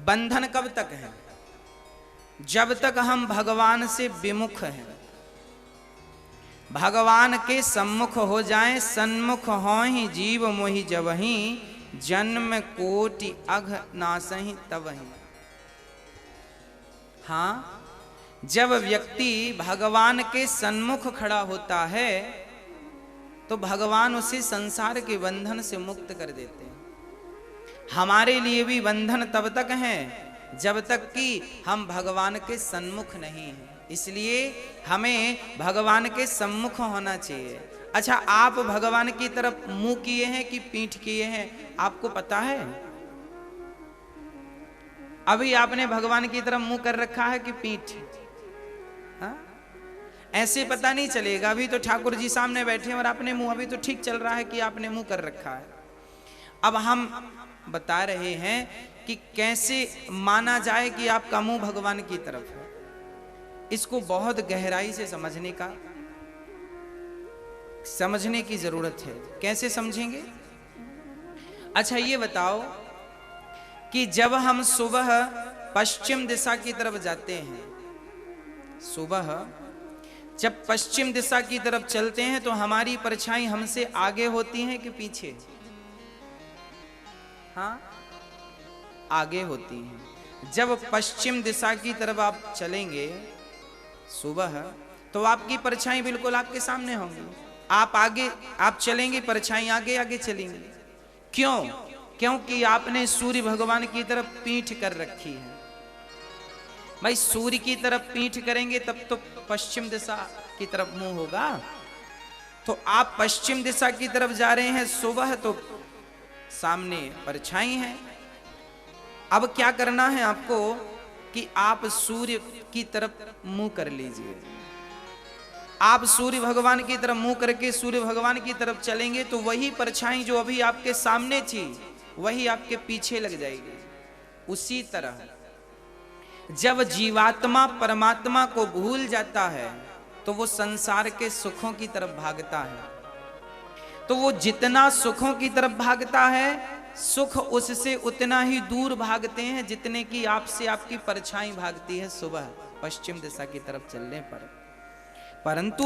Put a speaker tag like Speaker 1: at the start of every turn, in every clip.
Speaker 1: बंधन कब तक है? जब तक हम भगवान से विमुख हैं। भगवान के सम्मुख हो जाएं, सन्मुख होहि जीव मोहि जबहि, जन्म कोटि अघ नासहि तबहि। हाँ, जब व्यक्ति भगवान के सन्मुख खड़ा होता है तो भगवान उसे संसार के बंधन से मुक्त कर देते हैं। हमारे लिए भी बंधन तब तक है जब तक कि हम भगवान के सन्मुख नहीं हैं। इसलिए हमें भगवान के सम्मुख होना चाहिए। अच्छा, आप भगवान की तरफ मुंह किए हैं कि पीठ किए हैं, आपको पता है? अभी आपने भगवान की तरफ मुंह कर रखा है कि पीठ? हाँ? ऐसे पता नहीं चलेगा। अभी तो ठाकुर जी सामने बैठे हैं और आपने मुंह, अभी तो ठीक चल रहा है कि आपने मुंह कर रखा है। अब हम बता रहे हैं कि कैसे माना जाए कि आपका मुंह भगवान की तरफ है। इसको बहुत गहराई से समझने की जरूरत है। कैसे समझेंगे? अच्छा, ये बताओ कि जब हम सुबह पश्चिम दिशा की तरफ जाते हैं, सुबह जब पश्चिम दिशा की तरफ चलते हैं तो हमारी परछाई हमसे आगे होती है कि पीछे? हाँ, आगे होती हैं। जब पश्चिम दिशा की तरफ आप चलेंगे सुबह तो आपकी परछाई बिल्कुल आपके सामने होंगी। आप चलेंगे, परछाई आगे आगे चलेंगी। क्यों? क्योंकि आपने सूर्य भगवान की तरफ पीठ कर रखी है। भाई, सूर्य की तरफ पीठ करेंगे तब तो पश्चिम दिशा की तरफ मुंह होगा। तो आप पश्चिम दिशा की तरफ जा रहे हैं सुबह, तो सामने परछाई है। अब क्या करना है आपको कि आप सूर्य की तरफ मुंह कर लीजिए। आप सूर्य भगवान की तरफ मुंह करके सूर्य भगवान की तरफ चलेंगे तो वही परछाई जो अभी आपके सामने थी वही आपके पीछे लग जाएगी। उसी तरह जब जीवात्मा परमात्मा को भूल जाता है तो वो संसार के सुखों की तरफ भागता है। तो वो जितना सुखों की तरफ भागता है, सुख उससे उतना ही दूर भागते हैं जितने की आपसे आपकी परछाई भागती है सुबह पश्चिम दिशा की तरफ चलने पर। परंतु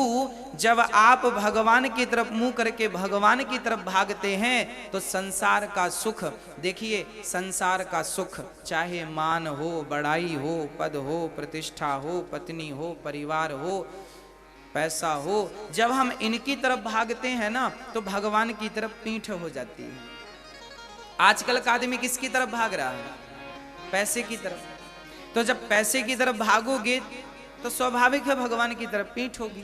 Speaker 1: जब आप भगवान की तरफ मुंह करके भगवान की तरफ भागते हैं तो संसार का सुख, देखिए, संसार का सुख चाहे मान हो, बड़ाई हो, पद हो, प्रतिष्ठा हो, पत्नी हो, परिवार हो, पैसा हो, जब हम इनकी तरफ भागते हैं ना तो भगवान की तरफ पीठ हो जाती है। आजकल का आदमी किसकी तरफ भाग रहा है? पैसे की तरफ। तो जब पैसे की तरफ भागोगे तो स्वाभाविक है भगवान की तरफ पीठ होगी।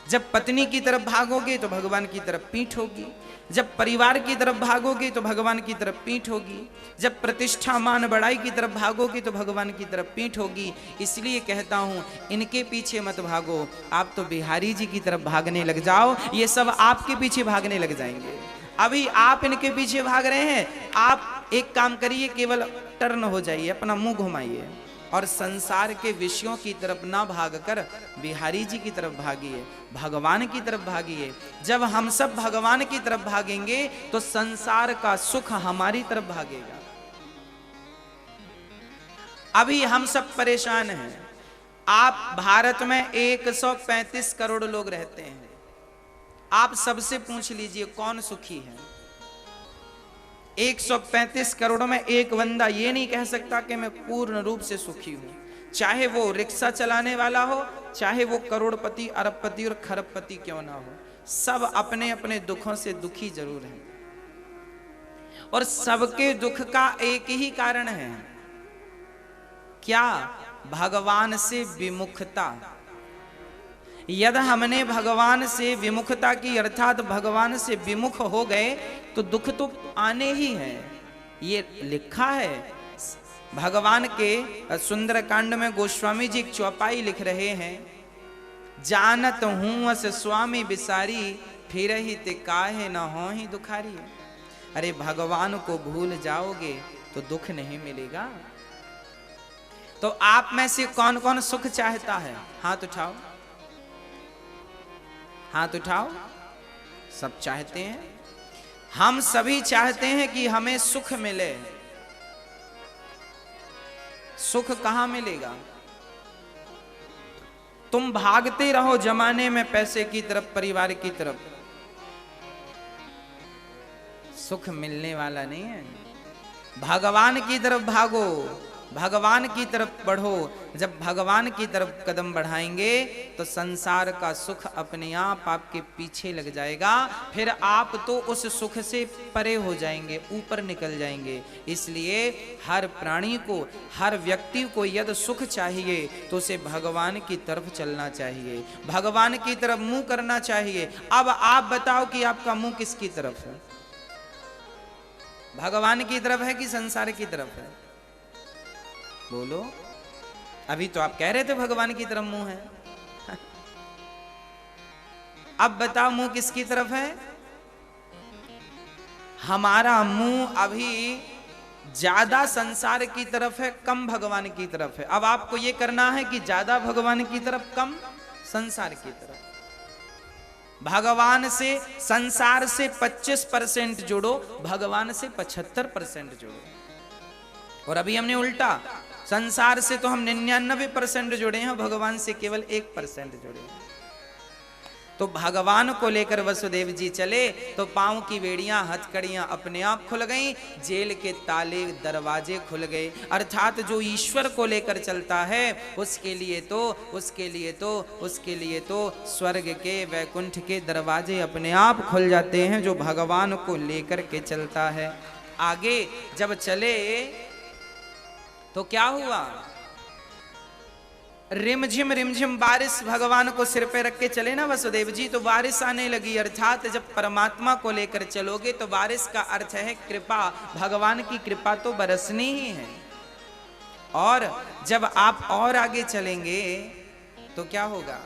Speaker 1: जब पत्नी की तरफ भागोगे तो भगवान की तरफ पीठ होगी। जब परिवार की तरफ भागोगे तो भगवान की तरफ पीठ होगी। जब प्रतिष्ठा मान बड़ाई की तरफ भागोगे तो भगवान की तरफ पीठ होगी। इसलिए कहता हूं, इनके पीछे मत भागो, आप तो बिहारी जी की तरफ भागने लग जाओ, ये सब आपके पीछे भागने लग जाएंगे। अभी आप इनके पीछे भाग रहे हैं, आप एक काम करिए, केवल टर्न हो जाइए, अपना मुंह घुमाइए और संसार के विषयों की तरफ ना भागकर बिहारी जी की तरफ भागिए, भगवान की तरफ भागिए। जब हम सब भगवान की तरफ भागेंगे तो संसार का सुख हमारी तरफ भागेगा। अभी हम सब परेशान हैं। आप भारत में 135 करोड़ लोग रहते हैं। आप सबसे पूछ लीजिए कौन सुखी है? 135 करोड़ में एक बंदा ये नहीं कह सकता कि मैं पूर्ण रूप से सुखी हूं। चाहे वो रिक्शा चलाने वाला हो, चाहे वो करोड़पति, अरबपति और खरबपति क्यों ना हो, सब अपने अपने दुखों से दुखी जरूर हैं। और सबके दुख का एक ही कारण है, क्या? भगवान से विमुखता। यदि हमने भगवान से विमुखता की, अर्थात भगवान से विमुख हो गए तो दुख तो आने ही है। ये लिखा है भगवान के सुंदरकांड में। गोस्वामी जी एक चौपाई लिख रहे हैं, जानत हूं अस स्वामी बिसारी, फिर ही ते काहे न हो ही दुखारी। अरे भगवान को भूल जाओगे तो दुख नहीं मिलेगा। तो आप में से कौन कौन सुख चाहता है? हाथ उठाओ, हाथ उठाओ। सब चाहते हैं। हम सभी चाहते हैं कि हमें सुख मिले। सुख कहां मिलेगा? तुम भागते रहो जमाने में पैसे की तरफ, परिवार की तरफ, सुख मिलने वाला नहीं है। भगवान की तरफ भागो, भगवान की तरफ बढ़ो। जब भगवान की तरफ कदम बढ़ाएंगे तो संसार का सुख अपने आप आपके पीछे लग जाएगा। फिर आप तो उस सुख से परे हो जाएंगे, ऊपर निकल जाएंगे। इसलिए हर प्राणी को, हर व्यक्ति को यदि सुख चाहिए तो उसे भगवान की तरफ चलना चाहिए, भगवान की तरफ मुंह करना चाहिए। अब आप बताओ कि आपका मुंह किसकी तरफ है? भगवान की तरफ है कि संसार की तरफ है? बोलो। अभी तो आप कह रहे थे भगवान की तरफ मुंह है। अब बताओ मुंह किसकी तरफ है? हमारा मुंह अभी ज्यादा संसार की तरफ है, कम भगवान की तरफ है। अब आपको यह करना है कि ज्यादा भगवान की तरफ, कम संसार की तरफ। भगवान से, संसार से 25% जोड़ो, भगवान से 75% जोड़ो। और अभी हमने उल्टा, संसार से तो हम 99% जुड़े हैं, भगवान से केवल 1% जुड़े हैं। तो भगवान को लेकर वसुदेव जी चले तो पांव की बेड़ियां, हथकड़ियां अपने आप खुल गईं, जेल के ताले, दरवाजे खुल गए। अर्थात जो ईश्वर को लेकर चलता है उसके लिए तो स्वर्ग के, वैकुंठ के दरवाजे अपने आप खुल जाते हैं, जो भगवान को लेकर के चलता है। आगे जब चले तो क्या हुआ? रिमझिम बारिश भगवान को सिर पे रख के चले ना वसुदेव जी, तो बारिश आने लगी। अर्थात जब परमात्मा को लेकर चलोगे तो बारिश का अर्थ है कृपा, भगवान की कृपा तो बरसनी ही है। और जब आप और आगे चलेंगे तो क्या होगा?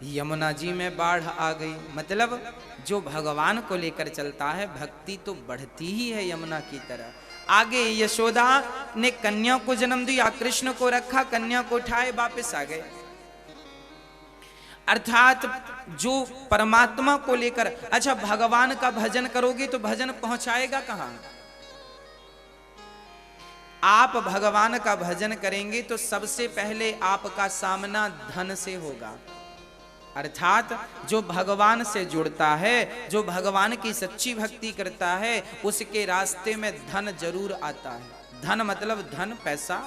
Speaker 1: यमुना जी में बाढ़ आ गई। मतलब जो भगवान को लेकर चलता है भक्ति तो बढ़ती ही है यमुना की तरह। आगे यशोदा ने कन्या को जन्म दिया, कृष्ण को रखा, कन्या को उठाए वापस आ गए। अर्थात जो परमात्मा को लेकर, अच्छा भगवान का भजन करोगे तो भजन पहुंचाएगा कहां? आप भगवान का भजन करेंगे तो सबसे पहले आपका सामना धन से होगा। अर्थात जो भगवान से जुड़ता है, जो भगवान की सच्ची भक्ति करता है, उसके रास्ते में धन जरूर आता है। धन मतलब धन, पैसा,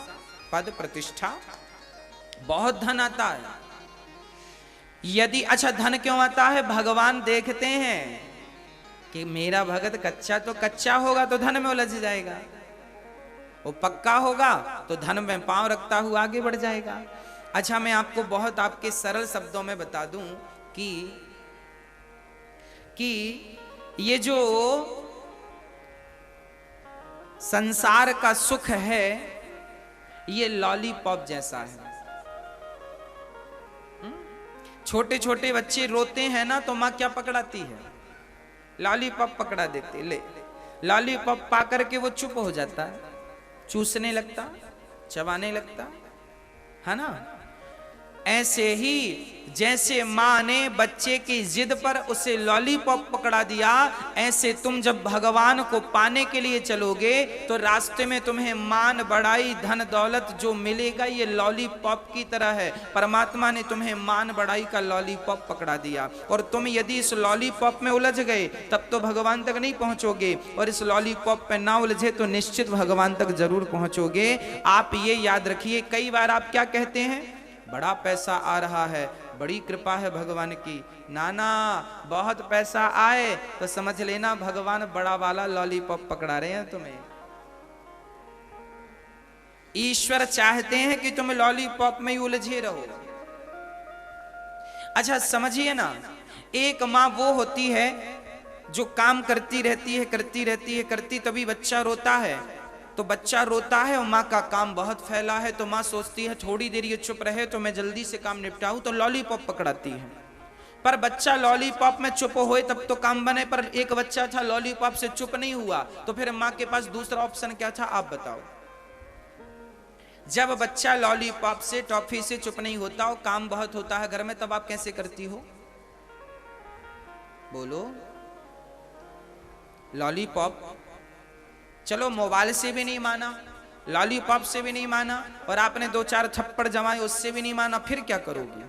Speaker 1: पद, प्रतिष्ठा, बहुत धन आता है। यदि, अच्छा धन क्यों आता है? भगवान देखते हैं कि मेरा भगत कच्चा तो कच्चा होगा तो धन में उलझ जाएगा, वो पक्का होगा तो धन में पांव रखता हुआ आगे बढ़ जाएगा। अच्छा मैं आपको बहुत आपके सरल शब्दों में बता दूं कि ये जो संसार का सुख है ये लॉलीपॉप जैसा है। छोटे छोटे बच्चे रोते हैं ना तो माँ क्या पकड़ाती है? लॉलीपॉप पकड़ा देती। ले लॉलीपॉप पा करके वो चुप हो जाता है, चूसने लगता, चबाने लगता है ना। ऐसे ही जैसे माँ ने बच्चे की जिद पर उसे लॉलीपॉप पकड़ा दिया, ऐसे तुम जब भगवान को पाने के लिए चलोगे तो रास्ते में तुम्हें मान, बढ़ाई, धन दौलत जो मिलेगा ये लॉलीपॉप की तरह है। परमात्मा ने तुम्हें मान बढ़ाई का लॉलीपॉप पकड़ा दिया और तुम यदि इस लॉलीपॉप में उलझ गए तब तो भगवान तक नहीं पहुंचोगे, और इस लॉलीपॉप पे ना उलझे तो निश्चित भगवान तक जरूर पहुंचोगे। आप ये याद रखिए, कई बार आप क्या कहते हैं, बड़ा पैसा आ रहा है, बड़ी कृपा है भगवान की। नाना बहुत पैसा आए तो समझ लेना भगवान बड़ा वाला लॉलीपॉप पकड़ा रहे हैं तुम्हें। ईश्वर चाहते हैं कि तुम लॉलीपॉप में ही उलझे रहो। अच्छा समझिए ना, एक माँ वो होती है जो काम करती रहती तभी बच्चा रोता है, तो बच्चा रोता है और माँ का काम बहुत फैला है तो माँ सोचती है थोड़ी देर ये चुप रहे तो मैं जल्दी से काम निपटाऊं, तो लॉलीपॉप पकड़ाती है। पर बच्चा लॉलीपॉप में चुप होए तब तो काम बने, पर एक बच्चा था लॉलीपॉप से चुप नहीं हुआ, तो फिर माँ के पास दूसरा ऑप्शन क्या था आप बताओ? जब बच्चा लॉलीपॉप से, टॉफी से चुप नहीं होता और काम बहुत होता है घर में, तब आप कैसे करती हो? बोलो। लॉलीपॉप चलो मोबाइल से भी नहीं माना, लॉलीपॉप से भी नहीं माना, और आपने 2-4 थप्पड़ जमाए उससे भी नहीं माना, फिर क्या करोगी?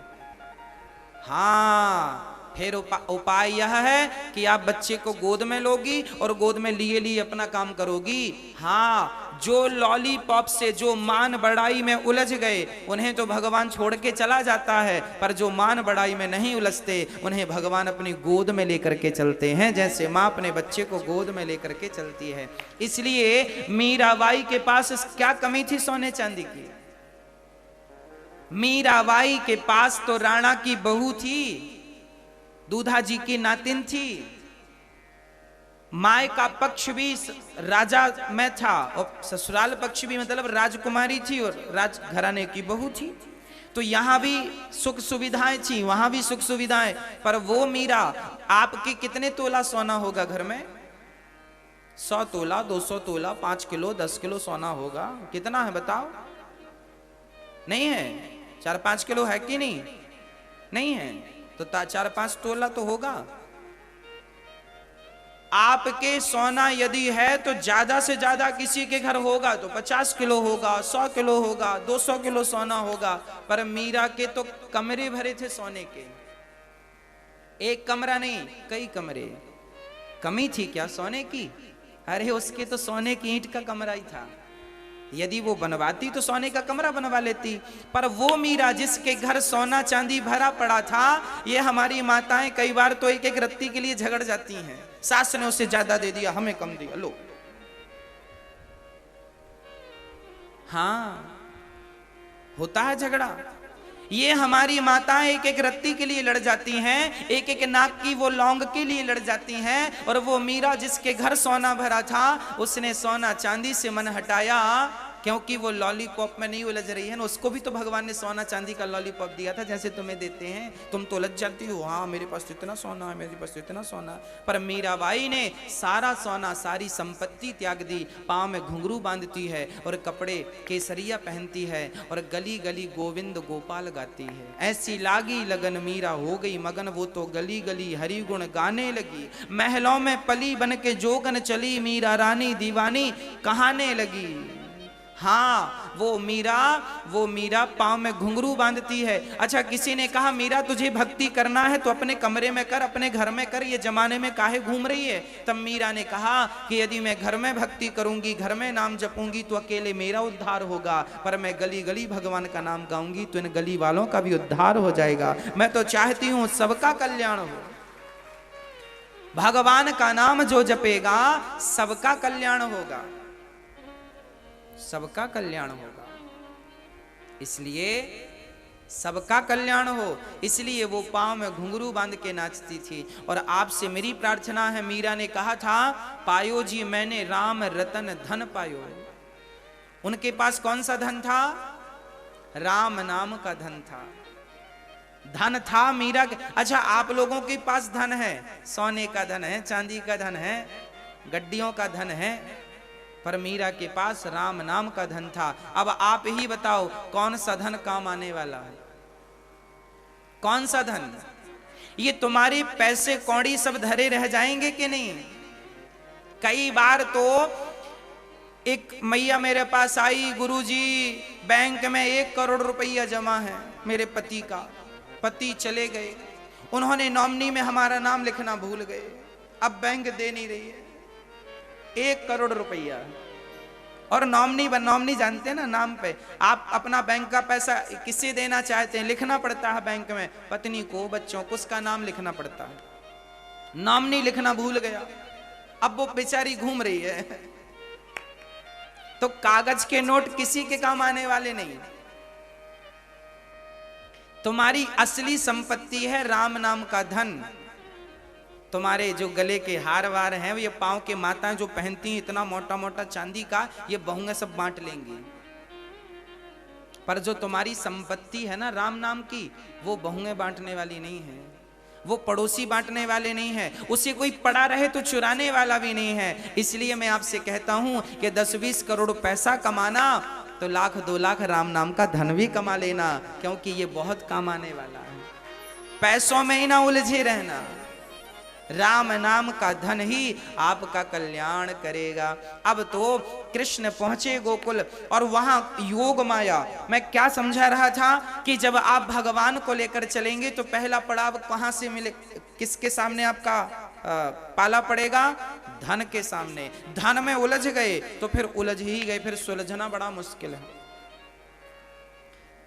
Speaker 1: हाँ, फिर उपाय यह है कि आप बच्चे को गोद में लोगी और गोद में लिए लिए अपना काम करोगी। हाँ, जो लॉलीपॉप से जो मान बढ़ाई में उलझ गए उन्हें तो भगवान छोड़ के चला जाता है, पर जो मान बढ़ाई में नहीं उलझते उन्हें भगवान अपनी गोद में लेकर के चलते हैं, जैसे माँ अपने बच्चे को गोद में लेकर के चलती है। इसलिए मीराबाई के पास क्या कमी थी सोने चांदी की? मीराबाई के पास तो राणा की बहू थी, दूधा जी की नातिन थी, माय का पक्ष भी राजा में था और ससुराल पक्ष भी मतलब राजकुमारी थी और राजघराने की बहू थी। तो यहां भी सुख सुविधाएं थी, वहां भी सुख सुविधाएं। पर वो मीरा, आपके कितने तोला सोना होगा घर में? 100 तोला, 200 तोला, 5 किलो, 10 किलो सोना होगा। कितना है बताओ? नहीं है? 4-5 किलो है कि नहीं? नहीं है तो 4-5 तोला तो होगा। आपके सोना यदि है तो ज्यादा से ज्यादा किसी के घर होगा तो 50 किलो होगा, 100 किलो होगा, 200 किलो सोना होगा। पर मीरा के तो कमरे भरे थे सोने के, एक कमरा नहीं कई कमरे। कमी थी क्या सोने की? अरे उसके तो सोने की ईंट का कमरा ही था। यदि वो बनवाती तो सोने का कमरा बनवा लेती। पर वो मीरा जिसके घर सोना चांदी भरा पड़ा था, ये हमारी माताएं कई बार तो एक एक रत्ती के लिए झगड़ जाती हैं। सास ने उसे ज्यादा दे दिया, हमें कम दिया, लो। हाँ, होता है झगड़ा। ये हमारी माताएं एक एक रत्ती के लिए लड़ जाती हैं, एक एक नाक की वो लौंग के लिए लड़ जाती हैं। और वो मीरा जिसके घर सोना भरा था, उसने सोना चांदी से मन हटाया, क्योंकि वो लॉलीपॉप में नहीं उलझ रही है ना। उसको भी तो भगवान ने सोना चांदी का लॉलीपॉप दिया था, जैसे तुम्हें देते हैं। तुम तो उलझ जाती हो, हाँ मेरे पास तो इतना सोना है, मेरे पास तो इतना सोना। पर मीराबाई ने सारा सोना, सारी संपत्ति त्याग दी, पाँव में घुंघरू बांधती है और कपड़े केसरिया पहनती है और गली गली गोविंद गोपाल गाती है। ऐसी लागी लगन मीरा हो गई मगन, वो तो गली गली हरि गुण गाने लगी। महलों में पली बन के जोगन चली, मीरा रानी दीवानी कहाने लगी। हाँ, वो मीरा पाँव में घुंघरू बांधती है। अच्छा, किसी ने कहा मीरा तुझे भक्ति करना है तो अपने कमरे में कर, अपने घर में कर, ये जमाने में काहे घूम रही है? तब मीरा ने कहा कि यदि मैं घर में भक्ति करूंगी, घर में नाम जपूंगी तो अकेले मेरा उद्धार होगा, पर मैं गली गली भगवान का नाम गाऊंगी तो इन गली वालों का भी उद्धार हो जाएगा। मैं तो चाहती हूं सबका कल्याण हो। भगवान का नाम जो जपेगा सबका कल्याण होगा, सबका कल्याण होगा। इसलिए सबका कल्याण हो, इसलिए वो पांव में घुंघरू बांध के नाचती थी। और आपसे मेरी प्रार्थना है, मीरा ने कहा था पायो जी मैंने राम रतन धन पायो। उनके पास कौन सा धन था? राम नाम का धन था, धन था मीरा के। अच्छा, आप लोगों के पास धन है, सोने का धन है, चांदी का धन है, गड्डियों का धन है, पर मीरा के पास राम नाम का धन था। अब आप ही बताओ कौन सा धन काम आने वाला है? कौन सा धन? ये तुम्हारे पैसे कौड़ी सब धरे रह जाएंगे कि नहीं? कई बार तो एक मैया मेरे पास आई, गुरुजी बैंक में 1 करोड़ रुपया जमा है मेरे पति का। पति चले गए, उन्होंने नॉमिनी में हमारा नाम लिखना भूल गए, अब बैंक दे नहीं रही है 1 करोड़ रुपया। और नॉमिनी जानते हैं ना, नाम पे आप अपना बैंक का पैसा किसे देना चाहते हैं लिखना पड़ता है बैंक में, पत्नी को, बच्चों को, उसका नाम लिखना पड़ता है। नॉमिनी लिखना भूल गया, अब वो बेचारी घूम रही है। तो कागज के नोट किसी के काम आने वाले नहीं। तुम्हारी असली संपत्ति है राम नाम का धन। तुम्हारे जो गले के हार वार हैं, ये पांव के माताएं जो पहनती हैं इतना मोटा मोटा चांदी का, ये बहुएं सब बांट लेंगी। पर जो तुम्हारी संपत्ति है ना राम नाम की, वो बहुएं बांटने वाली नहीं है, वो पड़ोसी बांटने वाले नहीं है, उसे कोई पड़ा रहे तो चुराने वाला भी नहीं है। इसलिए मैं आपसे कहता हूं कि 10-20 करोड़ पैसा कमाना तो 1-2 लाख राम नाम का धन भी कमा लेना, क्योंकि ये बहुत काम आने वाला है। पैसों में ही ना उलझे रहना, राम नाम का धन ही आपका कल्याण करेगा। अब तो कृष्ण पहुंचे गोकुल और वहां योग माया। मैं क्या समझा रहा था कि जब आप भगवान को लेकर चलेंगे तो पहला पड़ाव कहां से मिले, किसके सामने आपका पाला पड़ेगा? धन के सामने। धन में उलझ गए तो फिर उलझ ही गए, फिर सुलझना बड़ा मुश्किल है।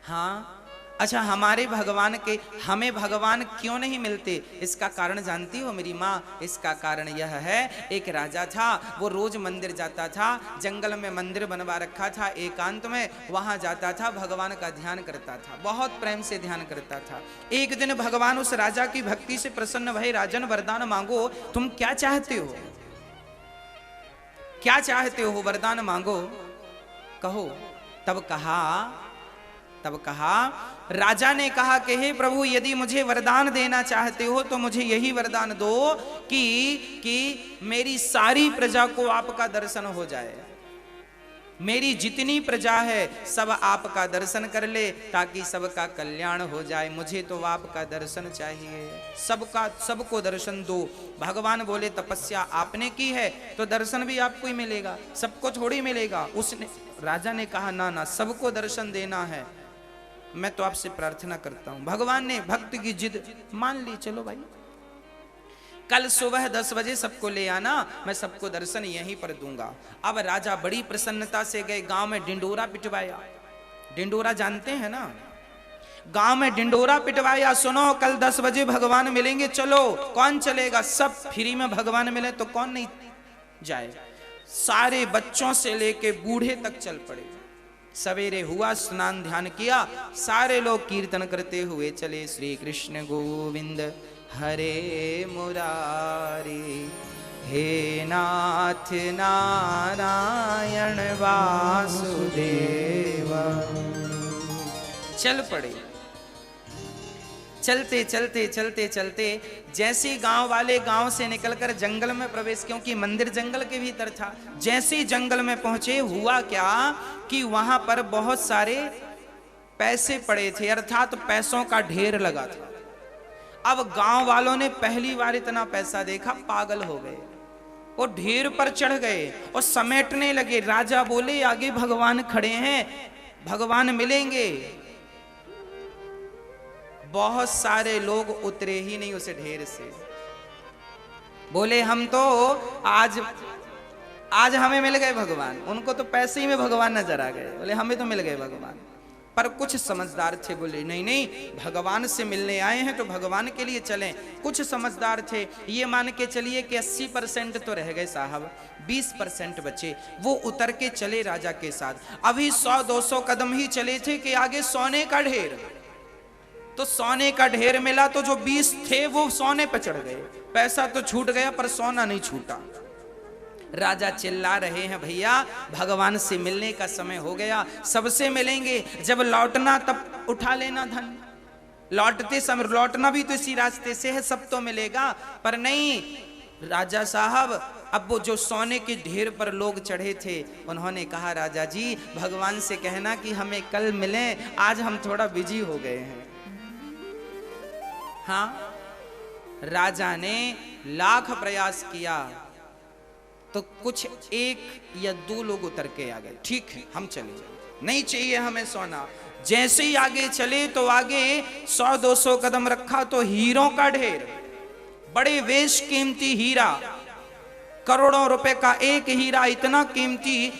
Speaker 1: हाँ, अच्छा, हमारे भगवान के, हमें भगवान क्यों नहीं मिलते? इसका कारण जानती हो मेरी माँ? इसका कारण यह है, एक राजा था, वो रोज मंदिर जाता था, जंगल में मंदिर बनवा रखा था एकांत में, वहां जाता था, भगवान का ध्यान करता था, बहुत प्रेम से ध्यान करता था। एक दिन भगवान उस राजा की भक्ति से प्रसन्न भये, राजन वरदान मांगो, तुम क्या चाहते हो, क्या चाहते हो, वरदान मांगो, कहो। तब कहा राजा ने कहा कि हे प्रभु, यदि मुझे वरदान देना चाहते हो तो मुझे यही वरदान दो कि मेरी सारी प्रजा को आपका दर्शन हो जाए, मेरी जितनी प्रजा है सब आपका दर्शन कर ले, ताकि सबका कल्याण हो जाए। मुझे तो आपका दर्शन चाहिए, सबको दर्शन दो। भगवान बोले तपस्या आपने की है तो दर्शन भी आपको ही मिलेगा, सबको थोड़ी मिलेगा। उसने, राजा ने कहा ना ना, सबको दर्शन देना है, मैं तो आपसे प्रार्थना करता हूं। भगवान ने भक्त की जिद मान ली, चलो भाई कल सुबह 10 बजे सबको ले आना, मैं सबको दर्शन यहीं पर दूंगा। अब राजा बड़ी प्रसन्नता से गए, गांव में डिंडोरा पिटवाया। डिंडोरा जानते हैं ना, गांव में डिंडोरा पिटवाया, सुनो कल 10 बजे भगवान मिलेंगे, चलो। कौन चलेगा? सब फ्री में भगवान मिले तो कौन नहीं जाए। सारे बच्चों से लेके बूढ़े तक चल पड़े। सवेरे हुआ, स्नान ध्यान किया, सारे लोग कीर्तन करते हुए चले, श्री कृष्ण गोविंद हरे मुरारी, हे नाथ नारायण वासुदेव। चल पड़े। चलते चलते चलते चलते जैसे गांव वाले गांव से निकलकर जंगल में प्रवेश, क्योंकि मंदिर जंगल के भीतर था, जैसे जंगल में पहुंचे, हुआ क्या कि वहां पर बहुत सारे पैसे पड़े थे, अर्थात पैसों का ढेर लगा था। अब गांव वालों ने पहली बार इतना पैसा देखा, पागल हो गए, वो ढेर पर चढ़ गए और समेटने लगे। राजा बोले आगे भगवान खड़े हैं, भगवान मिलेंगे। बहुत सारे लोग उतरे ही नहीं उसे ढेर से, बोले हम तो आज हमें मिल गए भगवान। उनको तो पैसे ही में भगवान नजर आ गए, बोले हमें तो मिल गए भगवान। पर कुछ समझदार थे, बोले नहीं नहीं, भगवान से मिलने आए हैं तो भगवान के लिए चलें। कुछ समझदार थे, ये मान के चलिए कि 80% तो रह गए साहब, 20% बचे, वो उतर के चले राजा के साथ। अभी 100-200 कदम ही चले थे कि आगे सोने का ढेर, तो सोने का ढेर मिला, तो जो 20 थे वो सोने पर चढ़ गए। पैसा तो छूट गया पर सोना नहीं छूटा। राजा चिल्ला रहे हैं, भैया भगवान से मिलने का समय हो गया, सबसे मिलेंगे, जब लौटना तब उठा लेना धन, लौटते समय, लौटना भी तो इसी रास्ते से है, सब तो मिलेगा। पर नहीं, राजा साहब, अब वो जो सोने के ढेर पर लोग चढ़े थे, उन्होंने कहा राजा जी भगवान से कहना कि हमें कल मिलें, आज हम थोड़ा बिजी हो गए हैं। हाँ, राजा ने लाख प्रयास किया तो कुछ 1 या 2 लोग उतर के आ गए, ठीक है हम चले, नहीं चाहिए हमें सोना। जैसे ही आगे चले तो आगे 100-200 कदम रखा तो हीरों का ढेर, बड़े वेश कीमती हीरा, करोड़ों रुपए का एक हीरा, इतना कीमती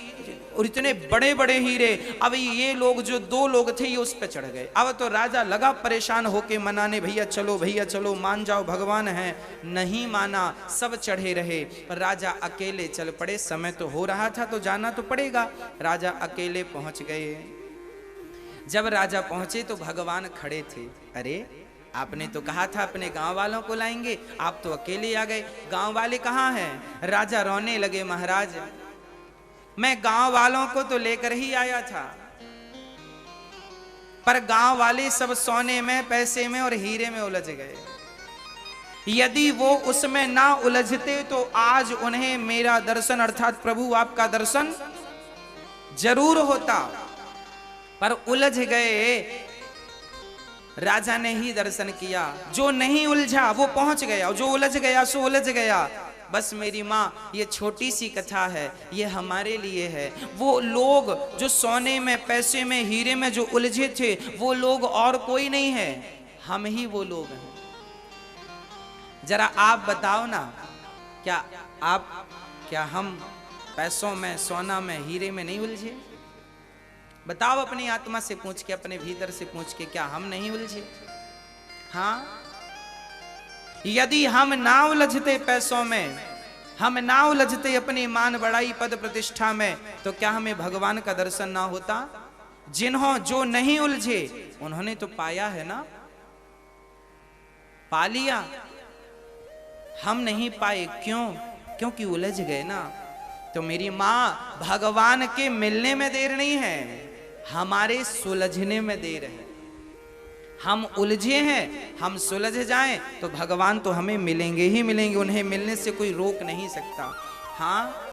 Speaker 1: और इतने बड़े बड़े हीरे। अब ये लोग जो 2 लोग थे ये उस पे चढ़ गए। अब तो राजा लगा परेशान होके मनाने, भैया चलो मान जाओ, भगवान है। नहीं माना, सब चढ़े रहे, पर राजा अकेले चल पड़े। समय तो हो रहा था तो जाना तो पड़ेगा। राजा अकेले पहुंच गए। जब राजा पहुंचे तो भगवान खड़े थे। अरे आपने तो कहा था अपने गांव वालों को लाएंगे, आप तो अकेले आ गए, गांव वाले कहाँ हैं? राजा रोने लगे, महाराज मैं गांव वालों को तो लेकर ही आया था, पर गांव वाले सब सोने में, पैसे में और हीरे में उलझ गए। यदि वो उसमें ना उलझते तो आज उन्हें मेरा दर्शन, अर्थात प्रभु आपका दर्शन जरूर होता, पर उलझ गए। राजा ने ही दर्शन किया। जो नहीं उलझा वो पहुंच गया, जो उलझ गया सो उलझ गया। बस मेरी माँ, ये छोटी सी कथा है, ये हमारे लिए है। वो लोग जो सोने में, पैसे में, हीरे में जो उलझे थे, वो लोग और कोई नहीं है, हम ही वो लोग हैं। जरा आप बताओ ना, क्या हम पैसों में, सोना में, हीरे में नहीं उलझे? बताओ अपनी आत्मा से पूछ के, अपने भीतर से पूछ के, क्या हम नहीं उलझे? हाँ, यदि हम ना उलझते पैसों में, हम ना उलझते अपनी मान बढ़ाई पद प्रतिष्ठा में, तो क्या हमें भगवान का दर्शन ना होता? जो नहीं उलझे उन्होंने तो पाया है ना, पा लिया। हम नहीं पाए, क्यों? क्योंकि उलझ गए ना। तो मेरी माँ, भगवान के मिलने में देर नहीं है, हमारे सुलझने में देर है। हम उलझे हैं, हम सुलझ जाएं तो भगवान तो हमें मिलेंगे ही मिलेंगे, उन्हें मिलने से कोई रोक नहीं सकता। हाँ,